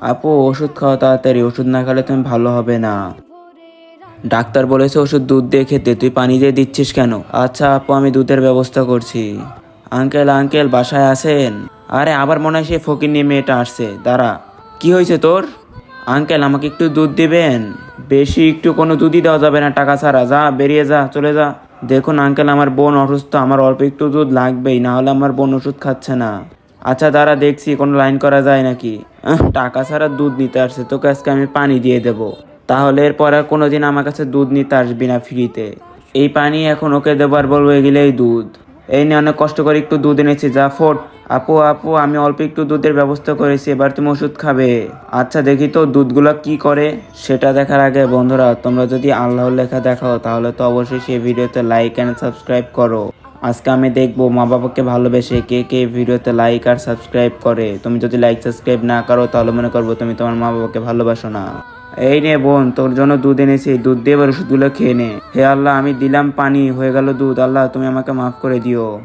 আপু ওষুধ খাওয়া তাড়াতাড়ি, ওষুধ না খেলে তুমি ভালো হবে না। ডাক্তার বলেছে ওষুধ দুধ দিয়ে খেতে, তুই পানি দিয়ে দিচ্ছিস কেন? আচ্ছা আপু, আমি দুধের ব্যবস্থা করছি। আঙ্কেল আঙ্কেল বাসায় আছেন? আরে আবার মনে হয় সেই ফকিন্নি মেয়েটা আসছে, দাঁড়া। কি হয়েছে তোর? আঙ্কেল আমাকে একটু দুধ দিবেন? বেশি একটু কোনো দুধই দেওয়া যাবে না টাকা ছাড়া, যা বেরিয়ে যা, চলে যা। দেখুন আঙ্কেল, আমার বোন অসুস্থ, আমার অল্প একটু দুধ লাগবেই, না হলে আমার বোন ওষুধ খাচ্ছে না। আচ্ছা দাঁড়া, দেখছি কোনো লাইন করা যায় নাকি। টাকা ছাড়া দুধ নিতে আসছে, তোকে আজকে আমি পানি দিয়ে দেব। তাহলে এরপর আর কোনোদিন আমার কাছে দুধ নিতে আসবি না ফ্রিতে। এই পানি এখন ওকে দেবার বলবো, এগুলোই দুধ। এই নিয়ে অনেক কষ্ট করে একটু দুধ এনেছি, যা ফোট। আপু আপু, আমি অল্প একটু দুধের ব্যবস্থা করেছি, এবার তুমি ওষুধ খাবে। আচ্ছা দেখি তো দুধগুলো কি করে। সেটা দেখার আগে বন্ধুরা, তোমরা যদি আল্লাহর লেখা দেখাও তাহলে তো অবশ্যই সেই ভিডিওতে লাইক অ্যান্ড সাবস্ক্রাইব করো। আজকে আমি দেখবো মা বাবাকে ভালোবেসে কে কে ভিডিওতে লাইক আর সাবস্ক্রাইব করে। তুমি যদি লাইক সাবস্ক্রাইব না করো তাহলে মনে করবো তুমি তোমার মা বাবাকে ভালোবাসো না। এই নে বোন, তোর জন্য দুধ এনেছি, দুধ দিয়ে এবার ওষুধগুলো খেয়ে নে। হে আল্লাহ, আমি দিলাম পানি, হয়ে গেল দুধ। আল্লাহ তুমি আমাকে মাফ করে দিও।